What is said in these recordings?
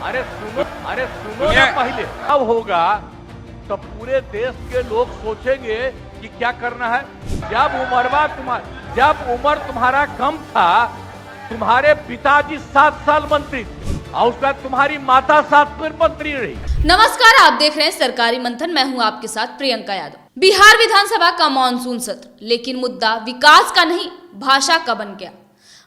अरे सुनो ना, पहले अब होगा तो पूरे देश के लोग सोचेंगे कि क्या करना है। जब उम्र तुम्हारा कम था, तुम्हारे पिताजी 7 साल मंत्री थे और उसके बाद तुम्हारी माता 7 फिर मंत्री रही। नमस्कार, आप देख रहे हैं सरकारी मंथन। मैं हूं आपके साथ प्रियंका यादव। बिहार विधानसभा का मानसून सत्र, लेकिन मुद्दा विकास का नहीं, भाषा का बन गया।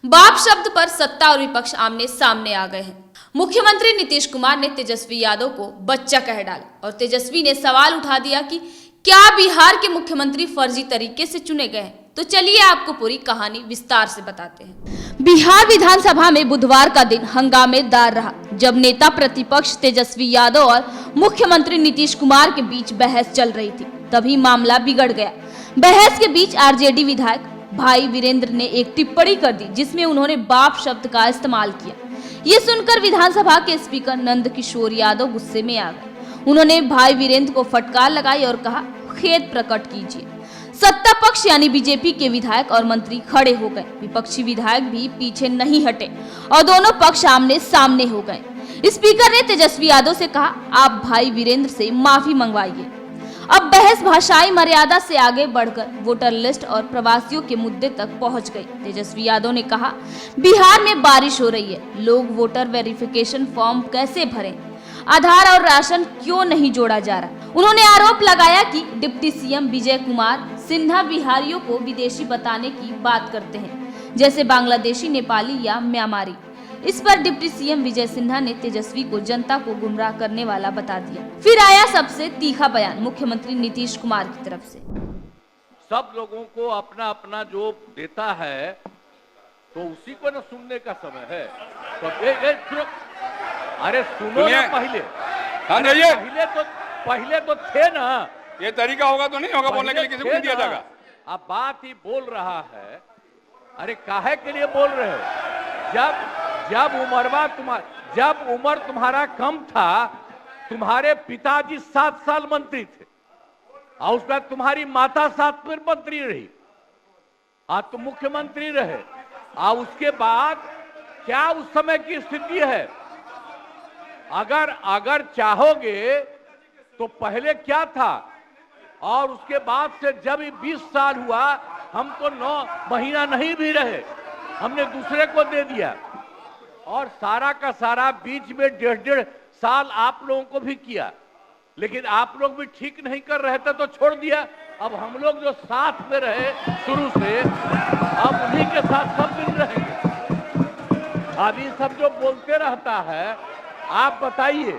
बाप शब्द पर सत्ता और विपक्ष आमने सामने आ गए हैं। मुख्यमंत्री नीतीश कुमार ने तेजस्वी यादव को बच्चा कह डाला और तेजस्वी ने सवाल उठा दिया कि क्या बिहार के मुख्यमंत्री फर्जी तरीके से चुने गए हैं। तो चलिए आपको पूरी कहानी विस्तार से बताते हैं। बिहार विधानसभा में बुधवार का दिन हंगामेदार रहा, जब नेता प्रतिपक्ष तेजस्वी यादव और मुख्यमंत्री नीतीश कुमार के बीच बहस चल रही थी। तभी मामला बिगड़ गया। बहस के बीच आरजेडी विधायक भाई वीरेंद्र ने एक टिप्पणी कर दी, जिसमें उन्होंने बाप शब्द का इस्तेमाल किया। ये सुनकर विधानसभा के स्पीकर नंद किशोर यादव गुस्से में आ गए। उन्होंने भाई वीरेंद्र को फटकार लगाई और कहा, खेद प्रकट कीजिए। सत्ता पक्ष यानी बीजेपी के विधायक और मंत्री खड़े हो गए। विपक्षी विधायक भी पीछे नहीं हटे और दोनों पक्ष आमने सामने हो गए। स्पीकर ने तेजस्वी यादव से कहा, आप भाई वीरेंद्र से माफी मंगवाइए। अब बहस भाषाई मर्यादा से आगे बढ़कर वोटर लिस्ट और प्रवासियों के मुद्दे तक पहुंच गई। तेजस्वी यादव ने कहा, बिहार में बारिश हो रही है, लोग वोटर वेरिफिकेशन फॉर्म कैसे भरें, आधार और राशन क्यों नहीं जोड़ा जा रहा। उन्होंने आरोप लगाया कि डिप्टी सीएम विजय कुमार सिन्हा बिहारियों को विदेशी बताने की बात करते हैं, जैसे बांग्लादेशी, नेपाली या म्यांमारी। इस पर डिप्टी सीएम विजय सिन्हा ने तेजस्वी को जनता को गुमराह करने वाला बता दिया। फिर आया सबसे तीखा बयान मुख्यमंत्री नीतीश कुमार की तरफ से। सब लोगों को अपना अपना जो देता है तो उसी को न सुनने का समय है। तो अरे सुनो ना, पहले तो थे ना। ये तरीका होगा तो नहीं होगा बोलने के लिए, किसी को नहीं दिया जाएगा। अब बात ही बोल रहा है। अरे काहे के लिए बोल रहे हो? जब उम्र तुम्हारा कम था, तुम्हारे पिताजी 7 साल मंत्री थे और उसके बाद तुम्हारी माता 7 फिर मंत्री रही। आज तो मुख्यमंत्री रहे। और उसके बाद क्या उस समय की स्थिति है? अगर चाहोगे तो पहले क्या था और उसके बाद से जब 20 साल हुआ, हम तो 9 महीना नहीं भी रहे, हमने दूसरे को दे दिया। और सारा का सारा बीच में 1.5 साल आप लोगों को भी किया, लेकिन आप लोग भी ठीक नहीं कर रहे थे तो छोड़ दिया। अब हम लोग जो साथ में रहे शुरू से, अब उन्हीं के साथ सब दिन रहेंगे। अब ये सब जो बोलते रहता है, आप बताइए,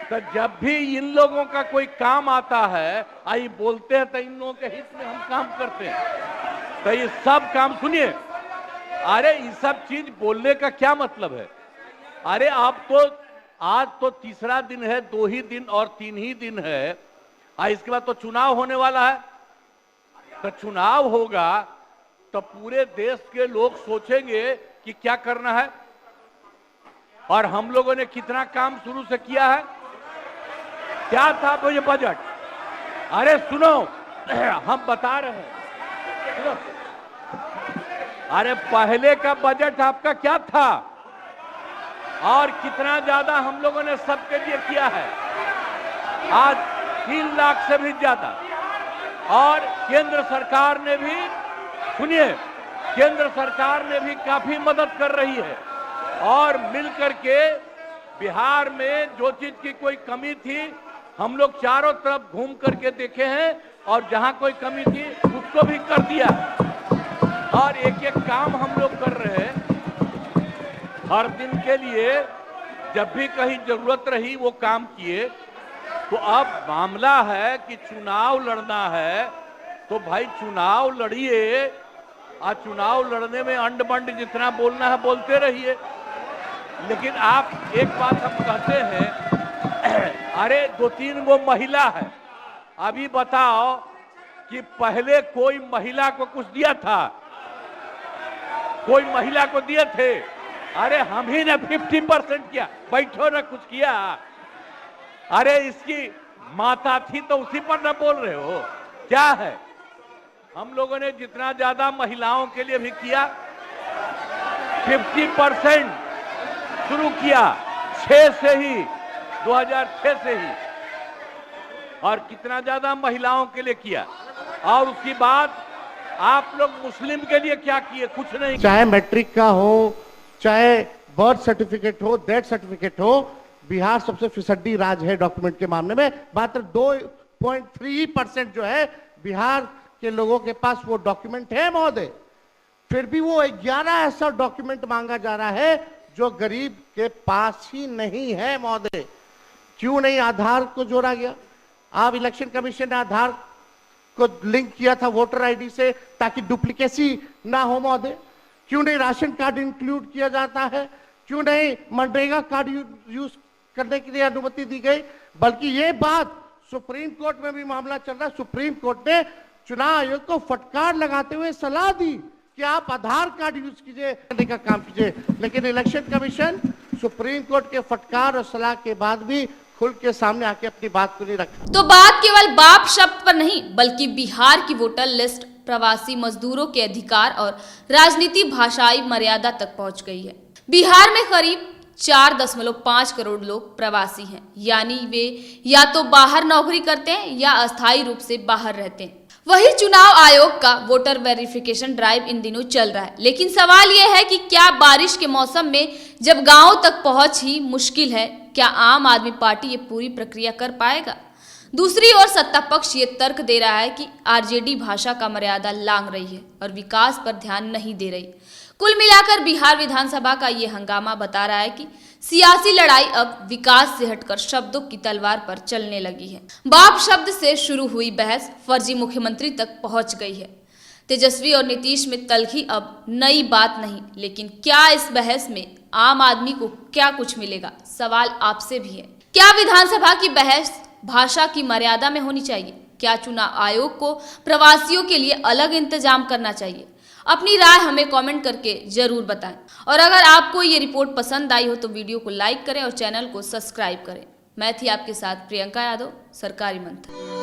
तो जब भी इन लोगों का कोई काम आता है, आई बोलते हैं तो इन लोगों के हित में हम काम करते हैं। तो ये सब काम सुनिए। अरे ये सब चीज बोलने का क्या मतलब है? अरे आप तो आज तो तीसरा दिन है, 2 ही दिन और 3 ही दिन है, इसके बाद तो चुनाव होने वाला है। तो चुनाव होगा तो पूरे देश के लोग सोचेंगे कि क्या करना है। और हम लोगों ने कितना काम शुरू से किया है। क्या था वो ये बजट? अरे सुनो, हम बता रहे हैं, सुनो। अरे पहले का बजट आपका क्या था और कितना ज्यादा हम लोगों ने सबके लिए किया है? आज 3 लाख से भी ज्यादा। और केंद्र सरकार ने भी, सुनिए, केंद्र सरकार ने भी काफी मदद कर रही है। और मिलकर के बिहार में जो चीज की कोई कमी थी, हम लोग चारों तरफ घूम करके देखे हैं और जहां कोई कमी थी उसको भी कर दिया। और एक एक काम हम लोग कर रहे हैं हर दिन के लिए। जब भी कहीं जरूरत रही वो काम किए। तो अब मामला है कि चुनाव लड़ना है तो भाई चुनाव लड़िए। आज चुनाव लड़ने में अंड बंड जितना बोलना है बोलते रहिए। लेकिन आप एक बात हम कहते हैं, अरे 2-3 वो महिला है। अभी बताओ कि पहले कोई महिला को कुछ दिया था? कोई महिला को दिए थे? अरे हम ही ने 50% किया। बैठो ना, कुछ किया? अरे इसकी माता थी तो उसी पर ना बोल रहे हो? क्या है? हम लोगों ने जितना ज्यादा महिलाओं के लिए भी किया, 50% शुरू किया। 2006 से ही 2006 से ही, और कितना ज्यादा महिलाओं के लिए किया। और उसकी बात आप लोग मुस्लिम के लिए क्या किए? कुछ नहीं। चाहे मैट्रिक का हो, चाहे बर्थ सर्टिफिकेट हो, डेथ सर्टिफिकेट हो, बिहार सबसे फिसड्डी राज्य है डॉक्यूमेंट के मामले में। मात्र 2.3% जो है बिहार के लोगों के पास वो डॉक्यूमेंट है महोदय। फिर भी वो 11 ऐसा डॉक्यूमेंट मांगा जा रहा है जो गरीब के पास ही नहीं है महोदय। क्यों नहीं आधार को जोड़ा गया? आप इलेक्शन कमीशन ने आधार को लिंक किया था वोटर आईडी से ताकि डुप्लीकेसी ना हो महोदय। क्यों नहीं राशन कार्ड इंक्लूड किया जाता है? क्यों नहीं मनरेगा कार्ड यूज करने के लिए अनुमति दी गई? बल्कि ये बात सुप्रीम कोर्ट में भी मामला चल रहा है। सुप्रीम कोर्ट ने चुनाव आयोग को फटकार लगाते हुए सलाह दी कि आप आधार कार्ड यूज कीजिए, करने का काम कीजिए। लेकिन इलेक्शन कमीशन सुप्रीम कोर्ट के फटकार और सलाह के बाद भी खुल के सामने आके अपनी बात को नहीं रखा। तो बात केवल बाप शब्द पर नहीं, बल्कि बिहार की वोटर लिस्ट प्रवासी मजदूरों के अधिकार और राजनीति भाषाई मर्यादा तक पहुंच गई है। बिहार में करीब 4.5 करोड़ लोग प्रवासी हैं, यानी वे या तो बाहर नौकरी करते हैं या अस्थायी रूप से बाहर रहते हैं। वही चुनाव आयोग का वोटर वेरिफिकेशन ड्राइव इन दिनों चल रहा है। लेकिन सवाल यह है कि क्या बारिश के मौसम में जब गांव तक पहुंच ही मुश्किल है, क्या आम आदमी पार्टी ये पूरी प्रक्रिया कर पाएगा? दूसरी ओर सत्ता पक्ष ये तर्क दे रहा है कि आरजेडी भाषा का मर्यादा लांघ रही है और विकास पर ध्यान नहीं दे रही। कुल मिलाकर बिहार विधानसभा का ये हंगामा बता रहा है कि सियासी लड़ाई अब विकास से हटकर शब्दों की तलवार पर चलने लगी है। बाप शब्द से शुरू हुई बहस फर्जी मुख्यमंत्री तक पहुंच गई है। तेजस्वी और नीतीश में तलखी अब नई बात नहीं, लेकिन क्या इस बहस में आम आदमी को क्या कुछ मिलेगा? सवाल आपसे भी है। क्या विधानसभा की बहस भाषा की मर्यादा में होनी चाहिए? क्या चुनाव आयोग को प्रवासियों के लिए अलग इंतजाम करना चाहिए? अपनी राय हमें कमेंट करके जरूर बताएं। और अगर आपको ये रिपोर्ट पसंद आई हो तो वीडियो को लाइक करें और चैनल को सब्सक्राइब करें। मैं थी आपके साथ प्रियंका यादव, सरकारी मंथन।